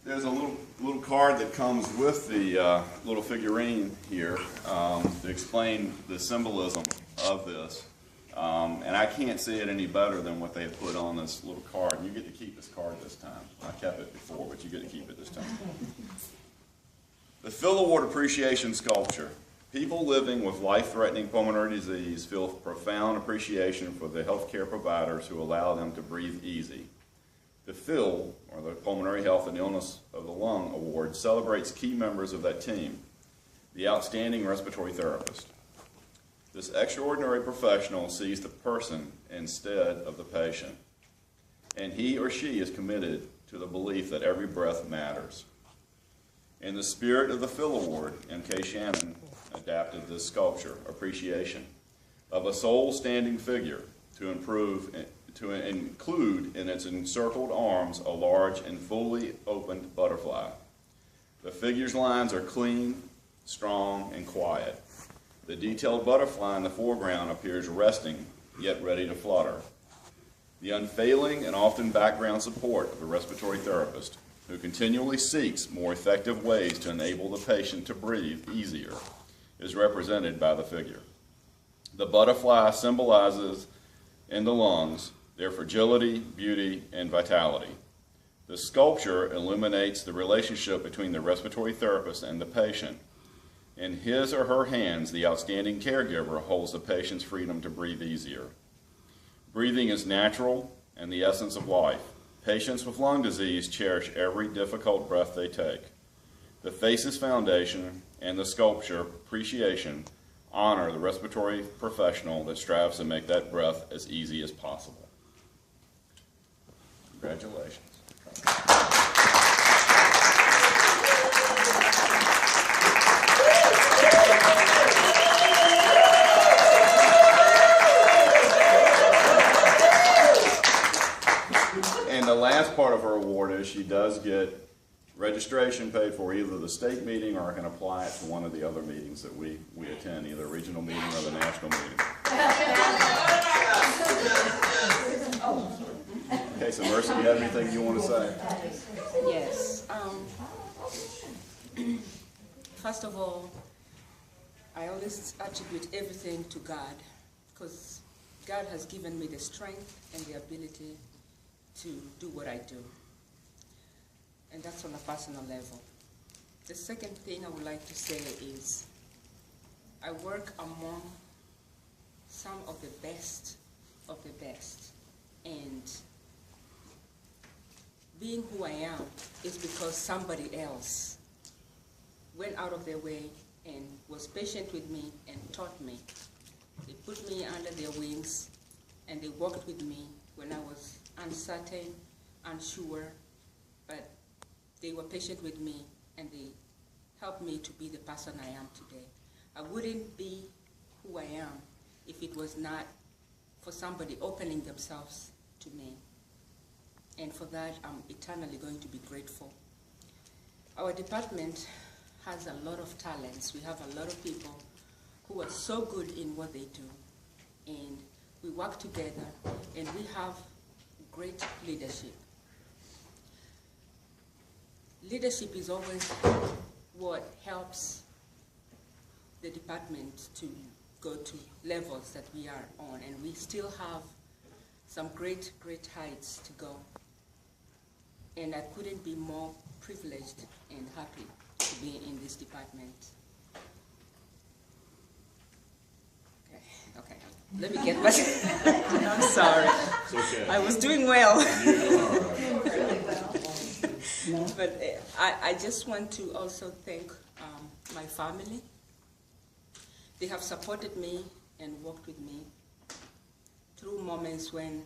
There's a little card that comes with the little figurine here to explain the symbolism of this. And I can't see it any better than what they put on this little card. And you get to keep this card this time. I kept it before, but you get to keep it this time. The Phil Award Appreciation Sculpture. People living with life-threatening pulmonary disease feel profound appreciation for the healthcare providers who allow them to breathe easy. The PHIL, or the Pulmonary Health and Illness of the Lung Award, celebrates key members of that team, the outstanding respiratory therapist. This extraordinary professional sees the person instead of the patient, and he or she is committed to the belief that every breath matters. In the spirit of the Phil Award, M.K. Shannon adapted this sculpture, appreciation, of a soul-standing figure to include in its encircled arms a large and fully opened butterfly. The figure's lines are clean, strong, and quiet. The detailed butterfly in the foreground appears resting, yet ready to flutter. The unfailing and often background support of a respiratory therapist who continually seeks more effective ways to enable the patient to breathe easier is represented by the figure. The butterfly symbolizes in the lungs their fragility, beauty, and vitality. The sculpture illuminates the relationship between the respiratory therapist and the patient. In his or her hands, the outstanding caregiver holds the patient's freedom to breathe easier. Breathing is natural and the essence of life. Patients with lung disease cherish every difficult breath they take. The Faces Foundation and the sculpture Appreciation honor the respiratory professional that strives to make that breath as easy as possible. Congratulations. And the last part of her award is she does get registration paid for either the state meeting or can apply it to one of the other meetings that we attend, either a regional meeting or the national meeting. Okay, so Mercy, you have anything you want to say? Yes. First of all, I always attribute everything to God, because God has given me the strength and the ability to do what I do. And that's on a personal level. The second thing I would like to say is I work among some of the best of the best. And being who I am is because somebody else went out of their way and was patient with me and taught me. They put me under their wings and they walked with me when I was uncertain, unsure, but they were patient with me and they helped me to be the person I am today. I wouldn't be who I am if it was not for somebody opening themselves to me. And for that, I'm eternally going to be grateful. Our department has a lot of talents. We have a lot of people who are so good in what they do. And we work together and we have great leadership. Leadership is always what helps the department to go to levels that we are on, and we still have some great, great heights to go. And I couldn't be more privileged and happy to be in this department. Okay, let me get back. I'm sorry. It's okay. I was doing well. You are all right. But I just want to also thank my family. They have supported me and worked with me through moments when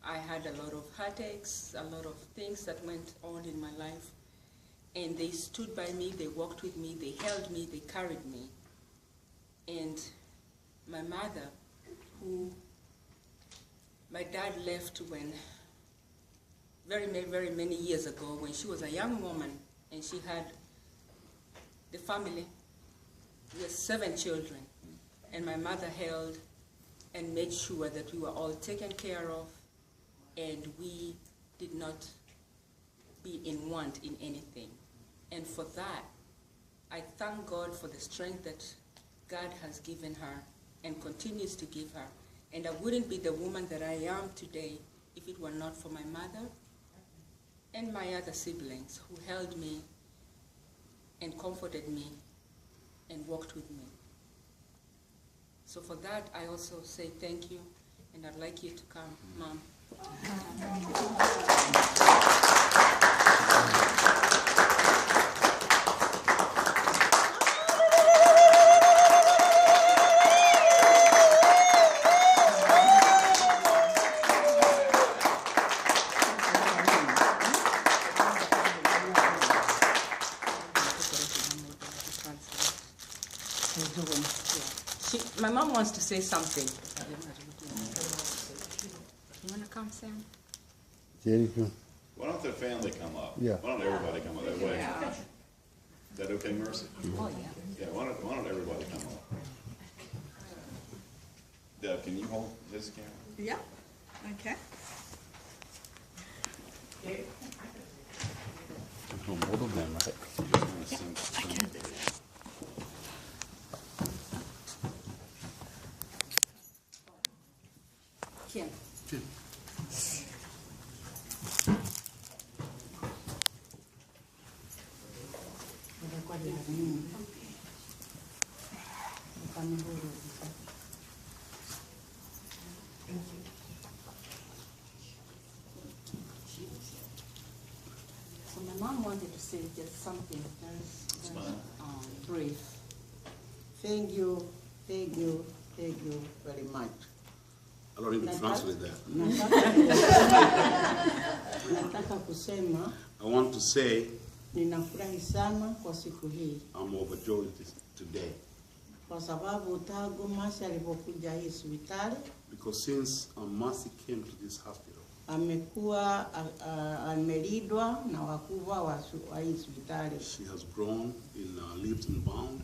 I had a lot of heartaches, a lot of things that went on in my life. And they stood by me, they walked with me, they held me, they carried me. And my mother, who my dad left when very many years ago, when she was a young woman and she had the family. We had 7 children, and my mother held and made sure that we were all taken care of, and we did not be in want in anything. And for that, I thank God for the strength that God has given her and continues to give her. And I wouldn't be the woman that I am today if it were not for my mother and my other siblings who held me and comforted me and walked with me. So for that, I also say thank you, and I'd like you to come, Mom. My mom wants to say something. You want to come, Sam? Why don't the family come up? Yeah. Why don't everybody come up that way? Is that okay, Mercy? Oh, yeah. Yeah, why don't everybody come up? Deb, can you hold this camera? Yeah, okay. Both of them, right? You just want to send Kim. So my mom wanted to say just something very brief. Thank you very much. I don't need to translate that. Nataka kusema I want to say ninafurahi sana kwa siku hii I'm overjoyed today kwa sababu tangu Masi alipokuja hii hospitali because since Mercy came to this hospital, amekuwa amelindwa na wakubwa wa hii hospitali. she has grown in leaps and bounds,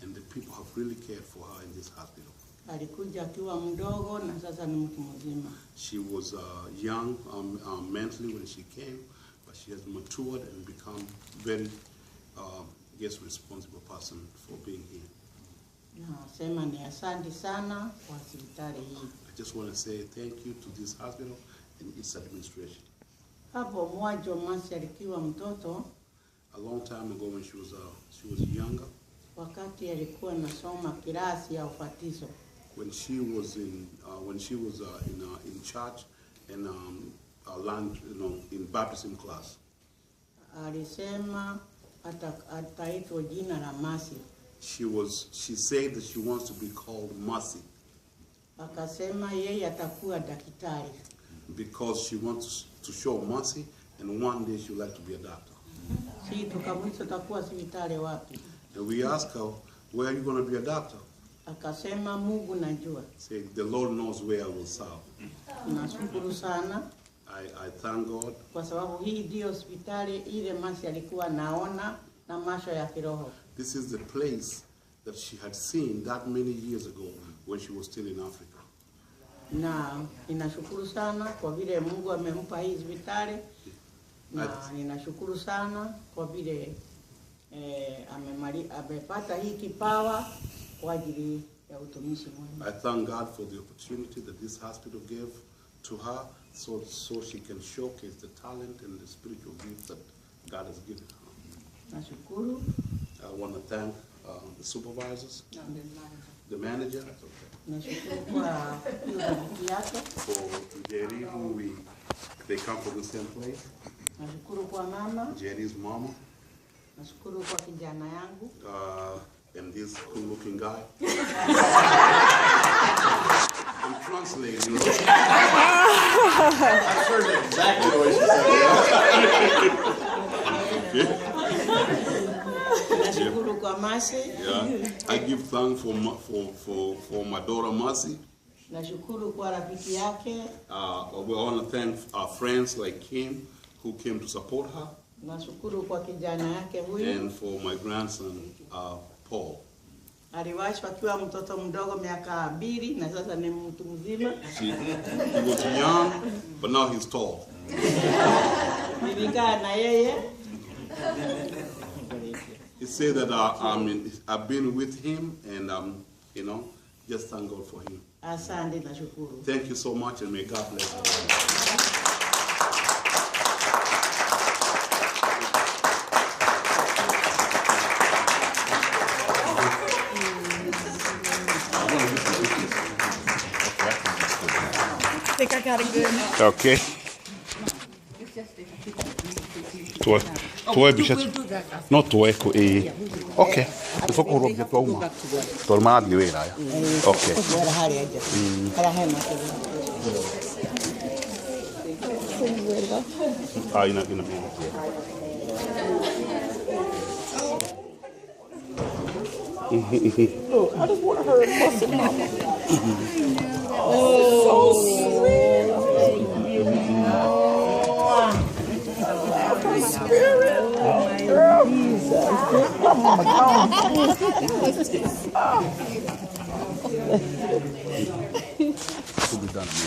and the people have really cared for her in this hospital. Alikuja akiwa mdogo na sasa ni mtu mzima. She was young mentally when she came, but she has matured and become very, responsible person for being here. Nasema ni asante sana kwa hospitali hii. I just want to say thank you to this hospital and its administration. Hapo mwanzo Masi alikuwa mtoto, A long time ago when she was younger, wakati alikuwa nasoma kirasi ya ubatizo. when she was in church and learned, in baptism class. Alisema ataitwa jina la Masi. She said that she wants to be called Mercy Akasema yeye atakuwa daktari. because she wants to show mercy, and one day she would like to be a doctor. Si tukamuuliza atakuwa hospitali wapi? And we asked her, where are you going to be a doctor? Akasema Mungu najua. Say, the Lord knows where I will serve. Nashukuru sana I thank God kwa sababu hii ndio hospitali ile Masi alikuwa naona na macho ya kiroho. this is the place that she had seen that many years ago when she was still in Africa. Na ninashukuru sana kwa vile Mungu amempa hii hospitali, na ninashukuru sana kwa vile amepata hii kipawa kwa ajili ya utumishi mwema. I thank God for the opportunity that this hospital gave to her so she can showcase the talent and the spiritual gifts that God has given her. Nashukuru I want to thank the supervisors, the manager, nashukuru kwa hiyo rafiki yake. for Jerry, they come from the same place. Nashukuru kwa mama, Jerry's mama, nashukuru kwa kijana yangu. and this cool-looking guy. I'm translating. I heard exactly the way she said it. Nashukuru kwa Masi. Yeah, I give thanks for my daughter Mercy. Nashukuru kwa rafiki yake. We want to thank our friends like Kim who came to support her, Nashukuru kwa kijana yake huyu. and for my grandson Paul. Aliwachwa akiwa mtoto mdogo miaka 2 na sasa ni mtu mzima. He was young, but now he's tall. Nilikaa na yeye. He said that I've been with him and you know, just thank God for him. Asante na shukuru. Thank you so much and may God bless you. I think I got it good. Okay. Tuo bišet. No tuo ko e. Okay. Tu foko ro ke tuo. Torma di wera ya. Okay. Ah, ina. Look, I just want her to bust it, mama. So sweet. My spirit. Girl. Oh my God. Tudo dando.